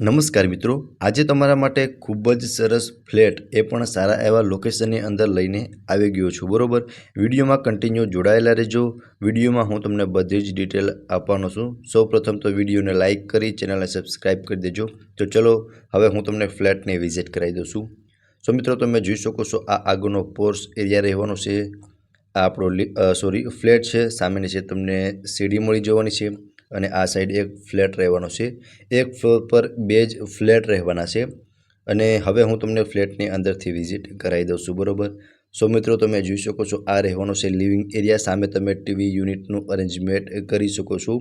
નમસ્કાર મિત્રો, આજે તમારા માટે ખૂબ જ સરસ ફ્લેટ એ પણ સારા એવા લોકેશનની અંદર લઈને આવી ગયો છું. બરોબર, વિડીયોમાં કન્ટિન્યુ જોડાયેલા રહેજો. વિડીયોમાં હું તમને બધી જ ડિટેલ આપવાનો છું. સૌપ્રથમ તો વિડીયોને લાઇક કરી ચેનલને સબસ્ક્રાઈબ કરી દેજો. તો ચલો હવે હું તમને ફ્લેટને વિઝિટ કરાવી દઉં છું. સો મિત્રો, તમે જોઈ શકો છો આ આગળનો પોર્શ એરિયા રહેવાનો છે. આ આપણો ફ્લેટ છે. સામેની છે તમને સીડી મળી જવાની છે અને આ સાઈડ એક ફ્લેટ રહેવાનો છે. એક ફ્લોર પર 2 જ ફ્લેટ રહેવાના છે અને હવે હું તમને ફ્લેટની અંદરથી વિઝિટ કરાવી દઉં છું. બરોબર, સો મિત્રો તમે જોઈ શકો છો આ રહેવાનો છે લિવિંગ એરિયા. સામે તમે ટીવી યુનિટનું અરેન્જમેન્ટ કરી શકો છો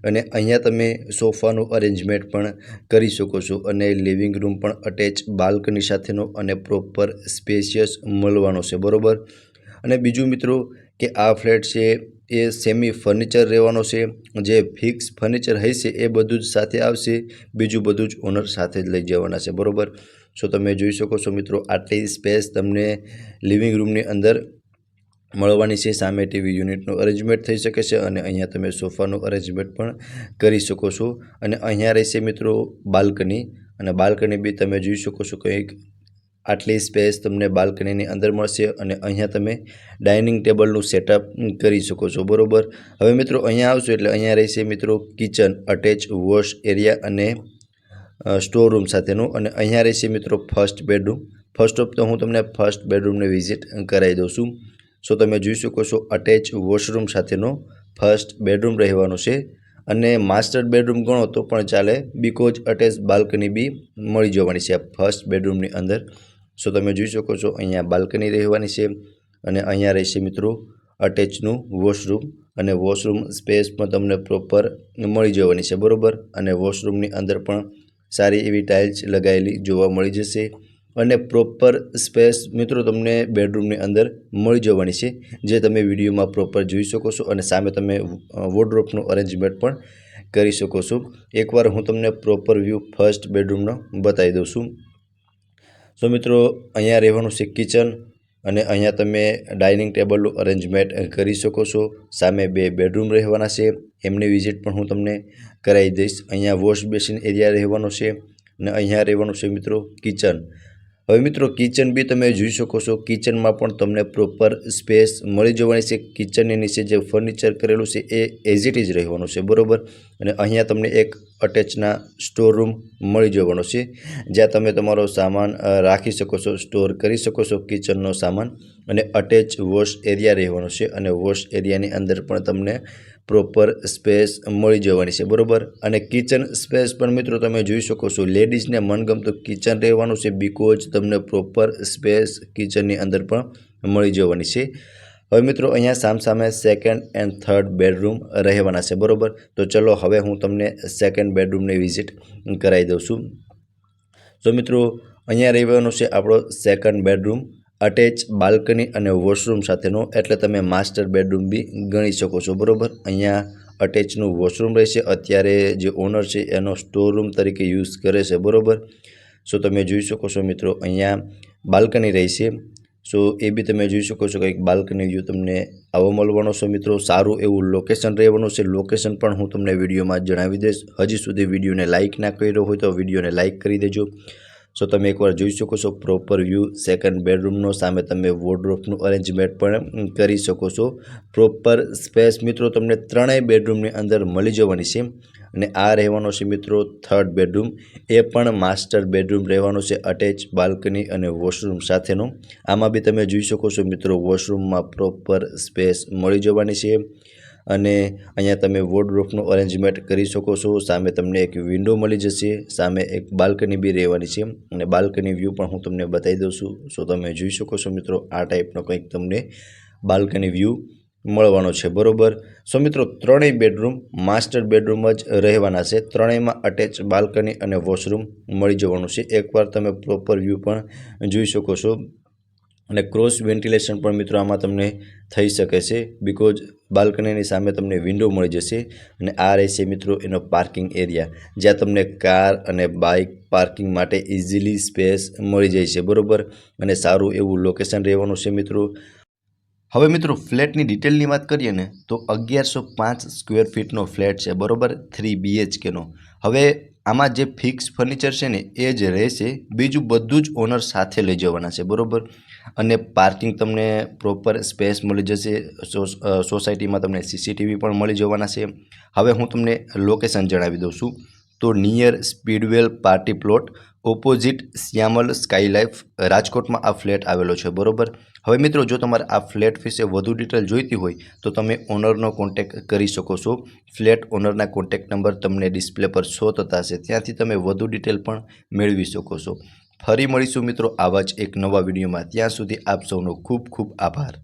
અને અહીંયા તમે સોફાનું અરેન્જમેન્ટ પણ કરી શકો છો અને લિવિંગ રૂમ પણ અટેચ બાલ્કની સાથેનો અને પ્રોપર સ્પેશિયસ મળવાનો છે. બરોબર, અને બીજું મિત્રો કે આ ફ્લેટ છે એ સેમી ફર્નિચર રહેવાનો છે. જે ફિક્સ ફર્નિચર હશે એ બધું જ સાથે આવશે, બીજું બધું જ ઓનર સાથે જ લઈ જવાના છે. બરોબર, સો તમે જોઈ શકો છો મિત્રો આટલી સ્પેસ તમને લિવિંગ રૂમની અંદર મળવાની છે. સામે ટીવી યુનિટનું અરેન્જમેન્ટ થઈ શકે છે અને અહીંયા તમે સોફાનું અરેન્જમેન્ટ પણ કરી શકો છો અને અહીંયા રહેશે મિત્રો બાલ્કની, અને બાલ્કની બી તમે જોઈ શકો છો કંઈક આટલી સ્પેસ તમને બાલ્કનીની અંદર મળશે અને અહીંયા તમે ડાઇનિંગ ટેબલનું સેટઅપ કરી શકો છો. બરોબર, હવે મિત્રો અહીંયા આવશો એટલે અહીંયા રહેશે મિત્રો કિચન, અટેચ વોશ એરિયા અને સ્ટોર રૂમ સાથેનું, અને અહીંયા રહેશે મિત્રો ફર્સ્ટ બેડરૂમ. ફર્સ્ટ ઓફ તો હું તમને ફર્સ્ટ બેડરૂમને વિઝિટ કરાવી દઉં છું. સો તમે જોઈ શકો છો અટેચ વોશરૂમ સાથેનો ફર્સ્ટ બેડરૂમ રહેવાનો છે અને માસ્ટર બેડરૂમ ગણો તો પણ ચાલે, બીકોઝ અટેચ બાલ્કની બી મળી જવાની છે ફર્સ્ટ બેડરૂમની અંદર. સો તમે જોઈ શકો છો અહીંયા બાલ્કની રહેવાની છે અને અહીંયા રહેશે મિત્રો અટેચનું વોશરૂમ, અને વોશરૂમ સ્પેસ પણ તમને પ્રોપર મળી જવાની છે. બરોબર, અને વોશરૂમની અંદર પણ સારી એવી ટાઇલ્સ લગાવેલી જોવા મળી જશે અને પ્રોપર સ્પેસ મિત્રો તમને બેડરૂમની અંદર મળી જવાની છે, જે તમે વિડીયોમાં પ્રોપર જોઈ શકો છો અને સામે તમે વોર્ડરોબનું અરેન્જમેન્ટ પણ કરી શકો છો. એકવાર હું તમને પ્રોપર વ્યૂ ફર્સ્ટ બેડરૂમનો બતાવી દઉં છું. સો મિત્રો અહીંયા રહેવાનું છે કિચન અને અહીંયા તમે ડાઇનિંગ ટેબલનું અરેન્જમેન્ટ કરી શકો છો. સામે 2 બેડરૂમ રહેવાના છે, એમની વિઝિટ પણ હું તમને કરાવી દઈશ. અહીંયા વોશ બેસિન એરિયા રહેવાનો છે અને અહીંયા રહેવાનું છે મિત્રો કિચન. હવે મિત્રો કિચન બી તમે જોઈ શકો છો, કિચનમાં પણ તમને પ્રોપર સ્પેસ મળી જવાની છે. કિચનની નીચે જે ફર્નિચર કરેલું છે એ એઝ ઇટ ઇઝ રહેવાનું છે. બરોબર, અને અહીંયા તમને એક અટેચના સ્ટોર રૂમ મળી જવાનો છે, જ્યાં તમે તમારો સામાન રાખી શકો છો, સ્ટોર કરી શકો છો કિચનનો સામાન, અને અટેચ વોશ એરિયા રહેવાનો છે અને વોશ એરિયાની અંદર પણ તમને પ્રોપર સ્પેસ મળી જવાની છે. બરોબર, અને કિચન સ્પેસ પણ મિત્રો તમે જોઈ શકો છો લેડીઝને મનગમતું કિચન રહેવાનું છે, બીકોઝ તમને પ્રોપર સ્પેસ કિચનની અંદર પણ મળી જવાની છે. હવે મિત્રો અહીંયા સામસામે સેકન્ડ એન્ડ થર્ડ બેડરૂમ રહેવાના છે. બરોબર, તો ચલો હવે હું તમને સેકન્ડ બેડરૂમની વિઝિટ કરાવી દઉં છું. તો મિત્રો અહીંયા રહેવાનો છે આપણો સેકન્ડ બેડરૂમ, અટેચ બાલ્કની અને વોશરૂમ સાથેનો, એટલે તમે માસ્ટર બેડરૂમ બી ગણી શકો છો. બરોબર, અહીંયા અટેચનું વોશરૂમ રહેશે. અત્યારે જે ઓનર છે એનો સ્ટોર રૂમ તરીકે યુઝ કરે છે. બરોબર, સો તમે જોઈ શકો છો મિત્રો અહીંયા બાલ્કની રહેશે. સો એ બી તમે જોઈ શકો છો કંઈક બાલ્કની વ્યૂ તમને આવો મળવાનો છે. મિત્રો સારું એવું લોકેશન રહેવાનું છે. લોકેશન પણ હું તમને વિડીયોમાં જણાવી દઈશ. હજી સુધી વિડીયોને લાઇક ના કર્યો હોય તો વિડીયોને લાઇક કરી દેજો. સો તમે એકવાર જોઈ શકો છો પ્રોપર વ્યૂ સેકન્ડ બેડરૂમનો. સામે તમે વોર્ડરોબનું અરેન્જમેન્ટ પણ કરી શકો છો. પ્રોપર સ્પેસ મિત્રો તમને ત્રણેય બેડરૂમની અંદર મળી જવાની છે અને આ રહેવાનો છે મિત્રો થર્ડ બેડરૂમ. એ પણ માસ્ટર બેડરૂમ રહેવાનો છે, અટેચ બાલ્કની અને વોશરૂમ સાથેનો. આમાં બી તમે જોઈ શકો છો મિત્રો વોશરૂમમાં પ્રોપર સ્પેસ મળી જવાની છે અને અહીંયા તમે વોર્ડરોબનું અરેન્જમેન્ટ કરી શકો છો. સામે તમને એક વિન્ડો મળી જશે, સામે એક બાલ્કની બી રહેવાની છે અને બાલ્કની વ્યૂ પણ હું તમને બતાવી દઉં છું. સો તમે જોઈ શકો છો મિત્રો આ ટાઈપનો કંઈક તમને બાલ્કની વ્યૂ મળવાનો છે. બરોબર, સો મિત્રો ત્રણેય બેડરૂમ માસ્ટર બેડરૂમ જ રહેવાના છે. ત્રણેયમાં અટેચ બાલ્કની અને વોશરૂમ મળી જવાનું છે. એકવાર તમે પ્રોપર વ્યૂ પણ જોઈ શકો છો અને ક્રોસ વેન્ટિલેશન પણ મિત્રો આમાં તમને થઈ શકે છે, બીકોઝ બાલ્કનીની સામે તમને વિન્ડો મળી જશે અને આ રહેશે મિત્રો એનો પાર્કિંગ એરિયા, જ્યાં તમને કાર અને બાઇક પાર્કિંગ માટે ઇઝીલી સ્પેસ મળી જાય છે. બરોબર, અને સારું એવું લોકેશન રહેવાનું છે મિત્રો. હવે મિત્રો ફ્લેટની ડિટેલની વાત કરીએ ને તો 1105 સ્ક્વેર ફીટનો ફ્લેટ છે. બરોબર, 3 BHKનો. હવે આમાં જે ફિક્સ ફર્નિચર છે ને એ જ રહેશે, બીજું બધું જ ઓનર સાથે લઈ જવાના છે, બરાબર. અને પાર્કિંગ તમને પ્રોપર સ્પેસ મળી જશે. સોસાયટીમાં તમને CCTV પણ મળી જવાના છે. હવે હું તમને લોકેશન જણાવી દઉં છું. તો near Speedwell party plot, opposite Shyamal Skylife, રાજકોટમાં આ ફ્લેટ આવેલો છે, બરાબર. હવે મિત્રો, જો તમારે આ ફ્લેટ વિશે વધુ ડિટેલ જોઈતી હોય તો તમે ઓનરનો કોન્ટેક્ટ કરી શકો છો. ફ્લેટ ઓનરના કોન્ટેક્ટ નંબર તમને ડિસ્પ્લે પર શો થતા હશે, ત્યાંથી તમે વધુ ડિટેલ પણ મેળવી શકો છો. ફરી મળીશું મિત્રો આવા જ એક નવા વિડીયોમાં. ત્યાં સુધી આપ સૌનો ખૂબ ખૂબ આભાર.